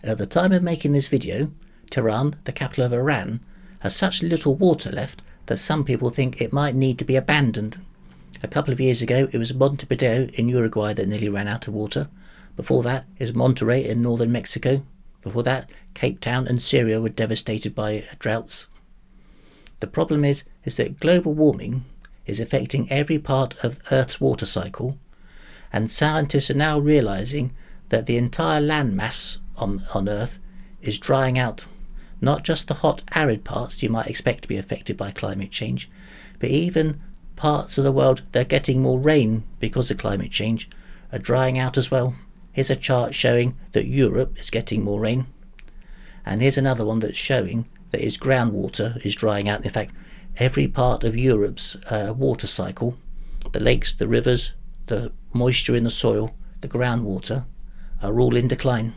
At the time of making this video, Tehran, the capital of Iran, has such little water left that some people think it might need to be abandoned. A couple of years ago it was Montevideo in Uruguay that nearly ran out of water. Before that it was Monterrey in northern Mexico. Before that Cape Town and Syria were devastated by droughts. The problem is that global warming is affecting every part of Earth's water cycle, and scientists are now realizing that the entire land mass on Earth is drying out. Not just the hot arid parts you might expect to be affected by climate change, but even parts of the world that are getting more rain because of climate change are drying out as well. Here's a chart showing that Europe is getting more rain, and here's another one that's showing that its groundwater is drying out. In fact, every part of Europe's water cycle, the lakes, the rivers, the moisture in the soil, the groundwater, are all in decline.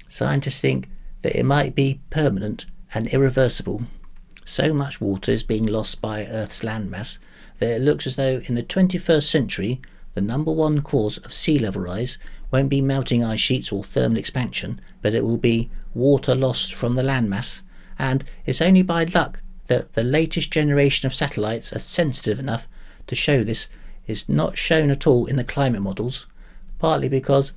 Scientists think that it might be permanent and irreversible. So much water is being lost by Earth's landmass that it looks as though in the 21st century the number one cause of sea level rise won't be melting ice sheets or thermal expansion, but it will be water lost from the landmass. And it's only by luck that the latest generation of satellites are sensitive enough to show this. Is not shown at all in the climate models, partly because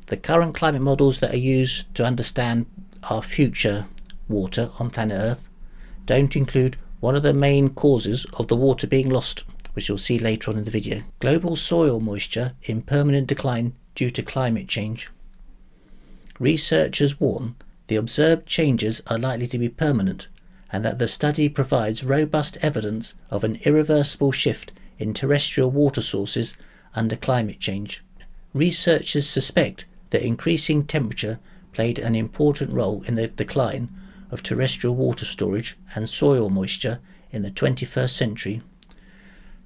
the current climate models that are used to understand our future water on planet Earth don't include one of the main causes of the water being lost, which you'll see later on in the video. Global soil moisture in permanent decline due to climate change. Researchers warn the observed changes are likely to be permanent, and that the study provides robust evidence of an irreversible shift in terrestrial water sources under climate change. Researchers suspect that increasing temperature played an important role in the decline of terrestrial water storage and soil moisture in the 21st century.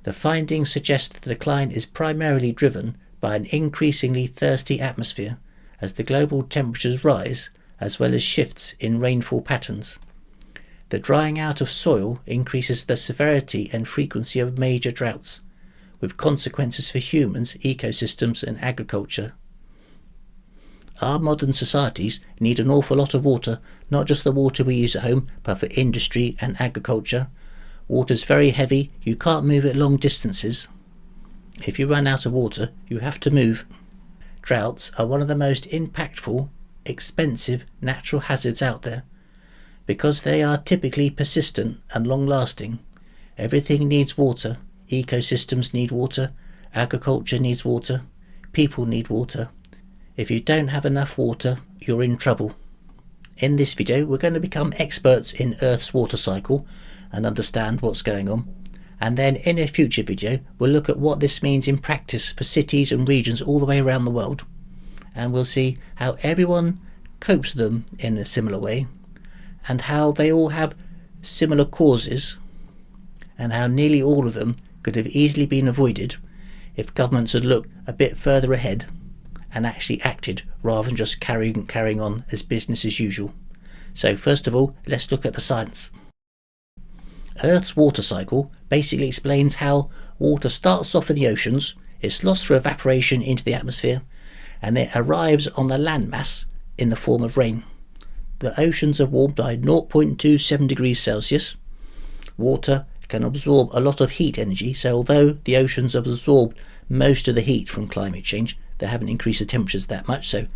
The findings suggest the decline is primarily driven by an increasingly thirsty atmosphere as the global temperatures rise, as well as shifts in rainfall patterns. The drying out of soil increases the severity and frequency of major droughts, with consequences for humans, ecosystems and agriculture. Our modern societies need an awful lot of water, not just the water we use at home, but for industry and agriculture. Water's very heavy, you can't move it long distances. If you run out of water, you have to move. Droughts are one of the most impactful, expensive natural hazards out there. Because they are typically persistent and long-lasting, everything needs water. Ecosystems need water, agriculture needs water, people need water. If you don't have enough water, you're in trouble. In this video, we're going to become experts in Earth's water cycle and understand what's going on. And then in a future video, we'll look at what this means in practice for cities and regions all the way around the world. And we'll see how everyone copes with them in a similar way, and how they all have similar causes, and how nearly all of them could have easily been avoided if governments had looked a bit further ahead and actually acted rather than just carrying on as business as usual. So first of all, let's look at the science. Earth's water cycle basically explains how water starts off in the oceans, it's lost through evaporation into the atmosphere, and it arrives on the landmass in the form of rain. The oceans are warmed by 0.27 degrees Celsius. Water can absorb a lot of heat energy, so although the oceans have absorbed most of the heat from climate change, they haven't increased the temperatures that much, so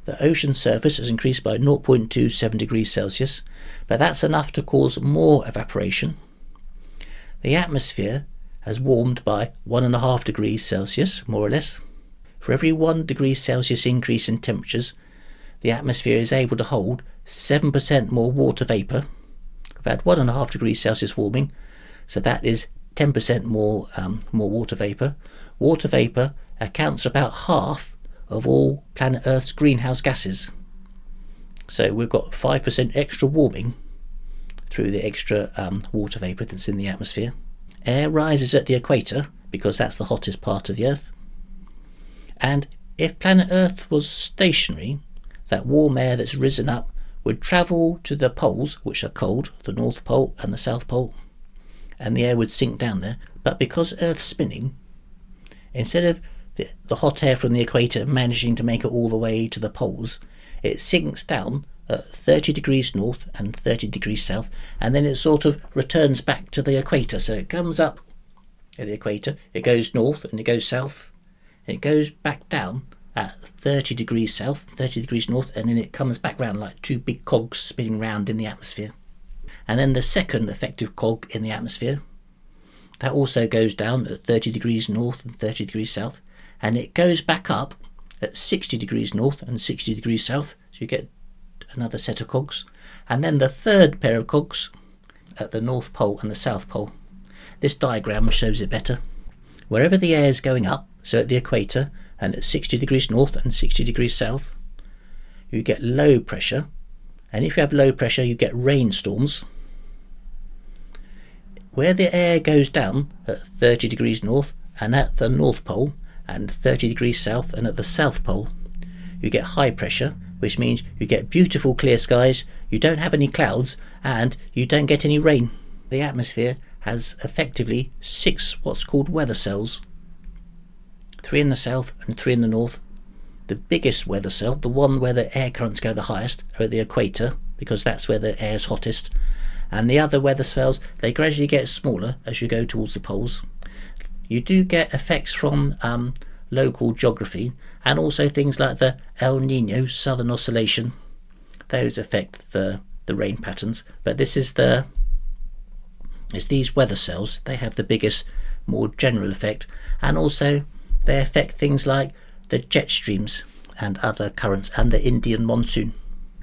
the ocean surface has increased by 0.27 degrees Celsius, but that's enough to cause more evaporation. The atmosphere has warmed by 1.5 degrees Celsius, more or less. For every 1 degree Celsius increase in temperatures, the atmosphere is able to hold 7% more water vapour. We've had 1.5 degrees Celsius warming, so that is 10% more water vapour. Water vapour accounts for about half of all planet Earth's greenhouse gases. So we've got 5% extra warming through the extra water vapour that's in the atmosphere. Air rises at the equator because that's the hottest part of the Earth. And if planet Earth was stationary, that warm air that's risen up would travel to the poles, which are cold, the North Pole and the South Pole, and the air would sink down there. But because Earth's spinning, instead of the hot air from the equator managing to make it all the way to the poles, it sinks down at 30 degrees north and 30 degrees south, and then it sort of returns back to the equator. So it comes up at the equator, it goes north and it goes south, and it goes back down at 30 degrees south, 30 degrees north, and then it comes back round like two big cogs spinning round in the atmosphere. And then the second effective cog in the atmosphere, that also goes down at 30 degrees north and 30 degrees south, and it goes back up at 60 degrees north and 60 degrees south, so you get another set of cogs. And then the third pair of cogs at the North Pole and the South Pole. This diagram shows it better. Wherever the air is going up, so at the equator and at 60 degrees north and 60 degrees south, you get low pressure, and if you have low pressure you get rainstorms. Where the air goes down at 30 degrees north and at the North Pole and 30 degrees south and at the South Pole, you get high pressure, which means you get beautiful clear skies, you don't have any clouds, and you don't get any rain. The atmosphere has effectively 6 what's called weather cells, 3 in the south and 3 in the north. The biggest weather cell, the one where the air currents go the highest, are at the equator, because that's where the air is hottest, and the other weather cells, they gradually get smaller as you go towards the poles. You do get effects from local geography, and also things like the El Nino Southern Oscillation. Those affect the rain patterns, but this is it's these weather cells, they have the biggest, more general effect, and also they affect things like the jet streams and other currents and the Indian monsoon.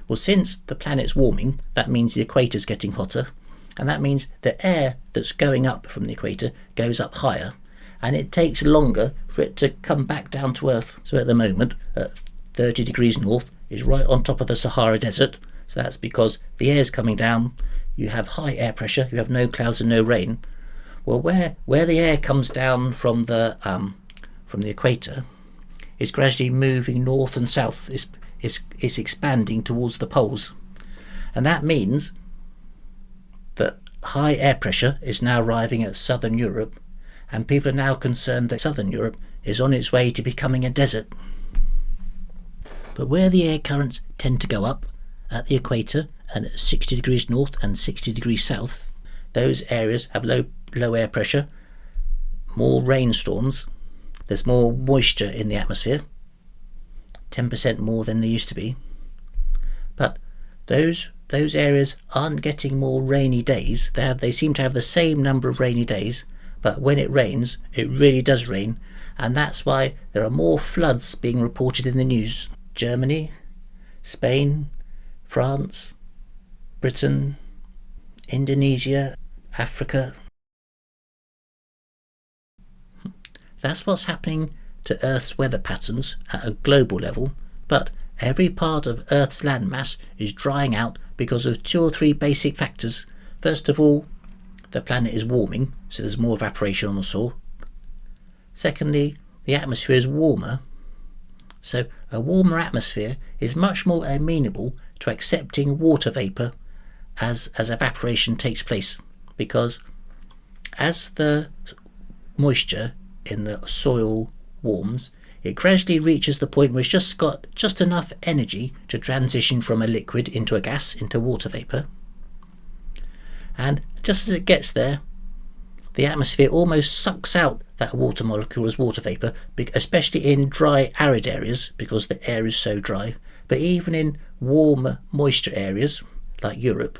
Well, since the planet's warming, that means the equator's getting hotter, and that means the air that's going up from the equator goes up higher, and it takes longer for it to come back down to Earth. So at the moment, at 30 degrees north is right on top of the Sahara Desert, so that's because the air's coming down, you have high air pressure, you have no clouds and no rain. Well, where the air comes down from the equator is gradually moving north and south, is expanding towards the poles, and that means that high air pressure is now arriving at southern Europe, and people are now concerned that southern Europe is on its way to becoming a desert. But where the air currents tend to go up at the equator and at 60 degrees north and 60 degrees south, those areas have low air pressure, more rainstorms, there's more moisture in the atmosphere, 10% more than there used to be. But those areas aren't getting more rainy days. They seem to have the same number of rainy days, but when it rains, it really does rain, and that's why there are more floods being reported in the news. Germany, Spain, France, Britain, Indonesia, Africa. That's what's happening to Earth's weather patterns at a global level, but every part of Earth's landmass is drying out because of 2 or 3 basic factors. First of all, the planet is warming, so there's more evaporation on the soil. Secondly, the atmosphere is warmer, so a warmer atmosphere is much more amenable to accepting water vapour as evaporation takes place, because as the moisture in the soil warms, it gradually reaches the point where it's just got just enough energy to transition from a liquid into a gas, into water vapour. And just as it gets there, the atmosphere almost sucks out that water molecule as water vapour, especially in dry, arid areas, because the air is so dry. But even in warmer, moisture areas, like Europe,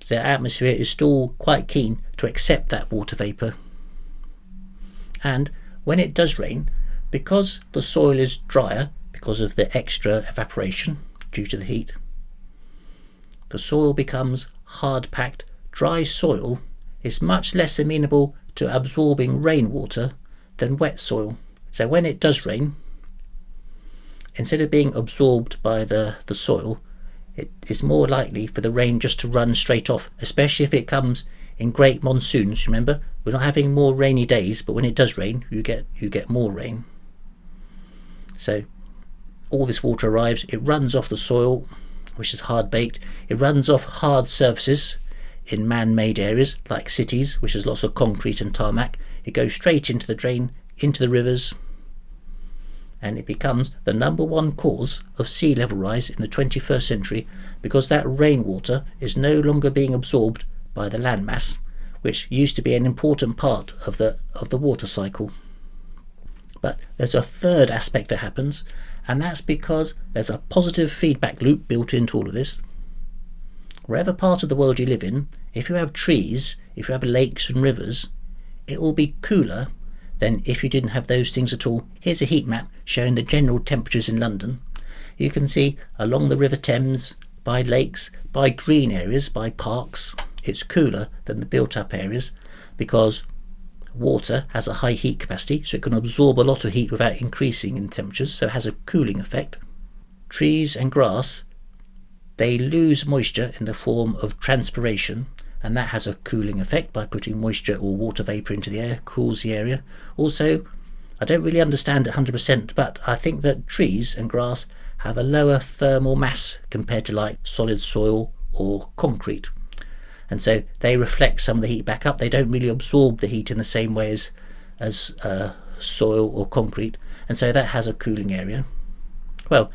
the atmosphere is still quite keen to accept that water vapour. And when it does rain, because the soil is drier, because of the extra evaporation due to the heat, the soil becomes hard-packed. Dry soil is much less amenable to absorbing rainwater than wet soil. So when it does rain, instead of being absorbed by the soil, it is more likely for the rain just to run straight off, especially if it comes in great monsoons. Remember, we're not having more rainy days, but when it does rain, you get more rain. So all this water arrives, it runs off the soil, which is hard baked, it runs off hard surfaces in man-made areas like cities, which has lots of concrete and tarmac. It goes straight into the drain, into the rivers, and it becomes the #1 cause of sea level rise in the 21st century because that rainwater is no longer being absorbed by the landmass, which used to be an important part of the water cycle. But there's a third aspect that happens, and that's because there's a positive feedback loop built into all of this. Wherever part of the world you live in, if you have trees, if you have lakes and rivers, it will be cooler than if you didn't have those things at all. Here's a heat map showing the general temperatures in London. You can see along the River Thames, by lakes, by green areas, by parks, it's cooler than the built up areas because water has a high heat capacity, so it can absorb a lot of heat without increasing in temperatures, so it has a cooling effect. Trees and grass, they lose moisture in the form of transpiration, and that has a cooling effect by putting moisture or water vapour into the air, cools the area. Also, I don't really understand it 100%, but I think that trees and grass have a lower thermal mass compared to like solid soil or concrete. And so they reflect some of the heat back up. They don't really absorb the heat in the same way as soil or concrete. And so that has a cooling area. Well,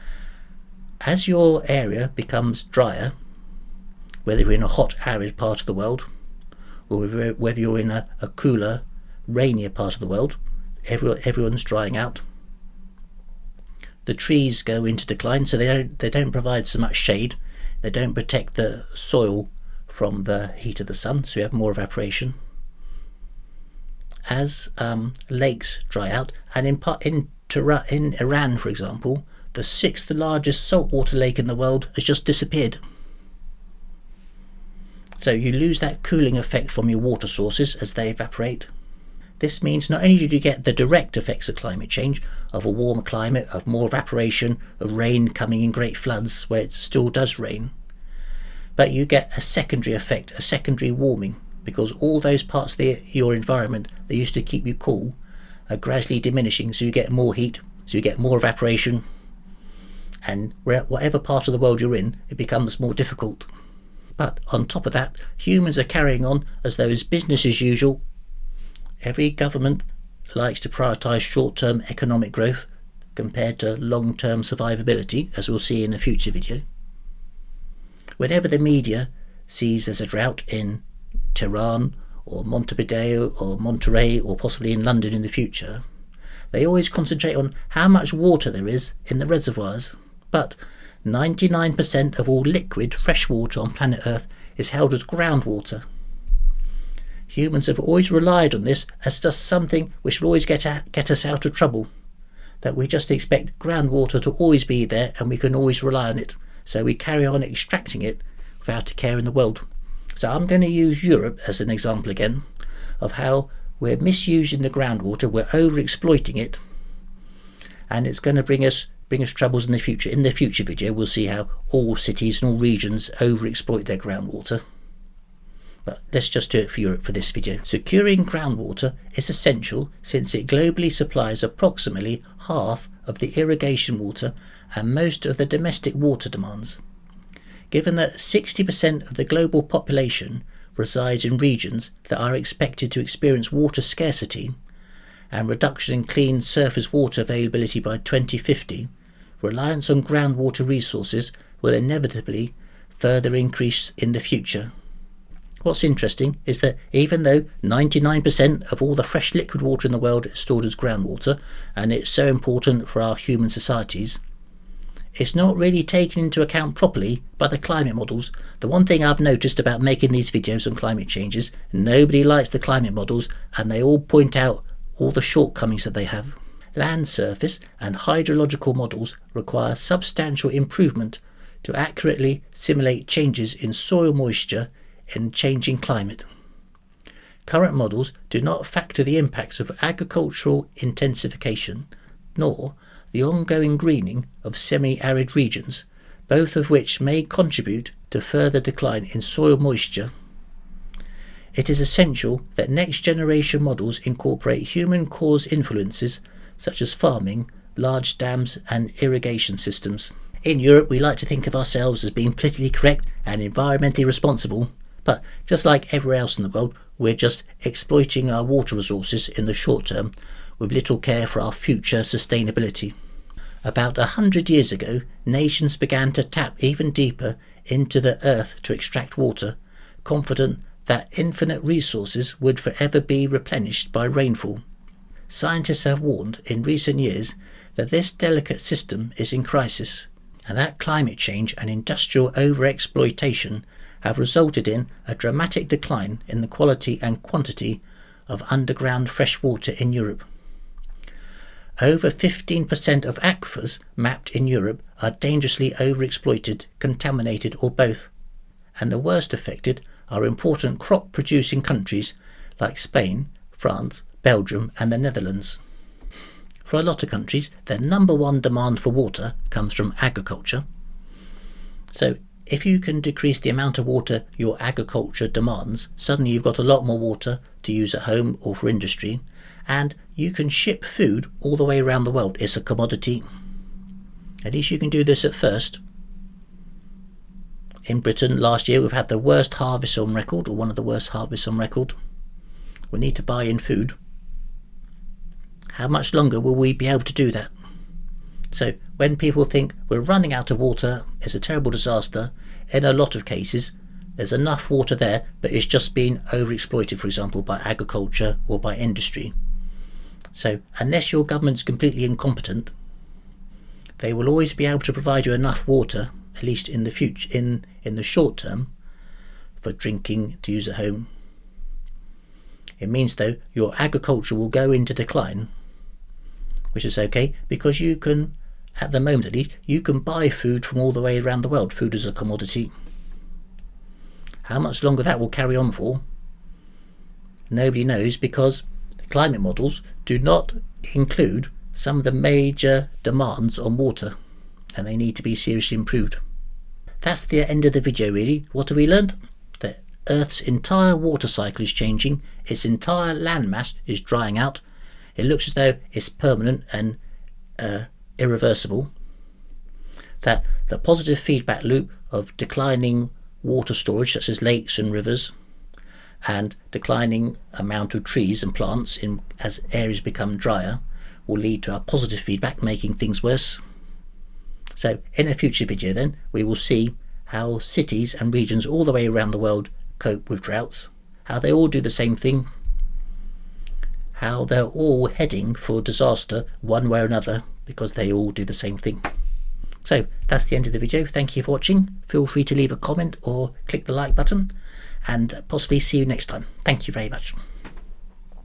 as your area becomes drier, whether you're in a hot, arid part of the world, or whether you're in a cooler, rainier part of the world, everyone's drying out. The trees go into decline, so they don't provide so much shade. They don't protect the soil from the heat of the sun, so you have more evaporation. As lakes dry out, and in Iran, for example, the 6th largest saltwater lake in the world has just disappeared. So you lose that cooling effect from your water sources as they evaporate. This means not only do you get the direct effects of climate change, of a warmer climate, of more evaporation, of rain coming in great floods where it still does rain, but you get a secondary effect, a secondary warming, because all those parts of your environment that used to keep you cool are gradually diminishing, so you get more heat, so you get more evaporation, and whatever part of the world you're in, it becomes more difficult. But on top of that, humans are carrying on as though it's business as usual. Every government likes to prioritise short-term economic growth compared to long-term survivability, as we'll see in a future video. Whenever the media sees there's a drought in Tehran or Montevideo or Monterey or possibly in London in the future, they always concentrate on how much water there is in the reservoirs. But 99% of all liquid fresh water on planet Earth is held as groundwater. Humans have always relied on this as just something which will always get us out of trouble, that we just expect groundwater to always be there and we can always rely on it, so we carry on extracting it without a care in the world. So I'm going to use Europe as an example again of how we're misusing the groundwater, we're overexploiting it, and it's going to bring us troubles in the future. In the future video we'll see how all cities and all regions overexploit their groundwater. But let's just do it for Europe for this video. Securing groundwater is essential since it globally supplies approximately half of the irrigation water and most of the domestic water demands. Given that 60% of the global population resides in regions that are expected to experience water scarcity and reduction in clean surface water availability by 2050, reliance on groundwater resources will inevitably further increase in the future. What's interesting is that even though 99% of all the fresh liquid water in the world is stored as groundwater, and it's so important for our human societies, it's not really taken into account properly by the climate models. The one thing I've noticed about making these videos on climate change is nobody likes the climate models, and they all point out all the shortcomings that they have. Land surface and hydrological models require substantial improvement to accurately simulate changes in soil moisture in changing climate. Current models do not factor the impacts of agricultural intensification, nor the ongoing greening of semi-arid regions, both of which may contribute to further decline in soil moisture. It is essential that next generation models incorporate human-caused influences such as farming, large dams and irrigation systems. In Europe we like to think of ourselves as being politically correct and environmentally responsible, but just like everywhere else in the world, we're just exploiting our water resources in the short term with little care for our future sustainability. About 100 years ago, nations began to tap even deeper into the earth to extract water, confident that infinite resources would forever be replenished by rainfall. Scientists have warned in recent years that this delicate system is in crisis, and that climate change and industrial overexploitation have resulted in a dramatic decline in the quality and quantity of underground fresh water in Europe. Over 15% of aquifers mapped in Europe are dangerously overexploited, contaminated, or both, and the worst affected are important crop-producing countries like Spain, France, Belgium and the Netherlands. For a lot of countries, their number one demand for water comes from agriculture. So if you can decrease the amount of water your agriculture demands, suddenly you've got a lot more water to use at home or for industry, and you can ship food all the way around the world. It's a commodity. At least you can do this at first. In Britain last year we've had the worst harvest on record, or one of the worst harvests on record. We need to buy in food. How much longer will we be able to do that? So when people think we're running out of water, it's a terrible disaster, in a lot of cases there's enough water there, but it's just being overexploited, for example, by agriculture or by industry. So unless your government's completely incompetent, they will always be able to provide you enough water, at least in the future, in the short term, for drinking, to use at home. It means though your agriculture will go into decline, which is okay, because you can, at the moment at least, you can buy food from all the way around the world. Food is a commodity. How much longer that will carry on for, nobody knows, because the climate models do not include some of the major demands on water, and they need to be seriously improved. That's the end of the video really. What have we learned? That Earth's entire water cycle is changing, its entire landmass is drying out, it looks as though it's permanent and irreversible, that the positive feedback loop of declining water storage such as lakes and rivers and declining amount of trees and plants as areas become drier will lead to a positive feedback, making things worse. So in a future video then we will see how cities and regions all the way around the world cope with droughts, how they all do the same thing, how they're all heading for disaster one way or another because they all do the same thing. So that's the end of the video. Thank you for watching. Feel free to leave a comment or click the like button, and possibly see you next time. Thank you very much.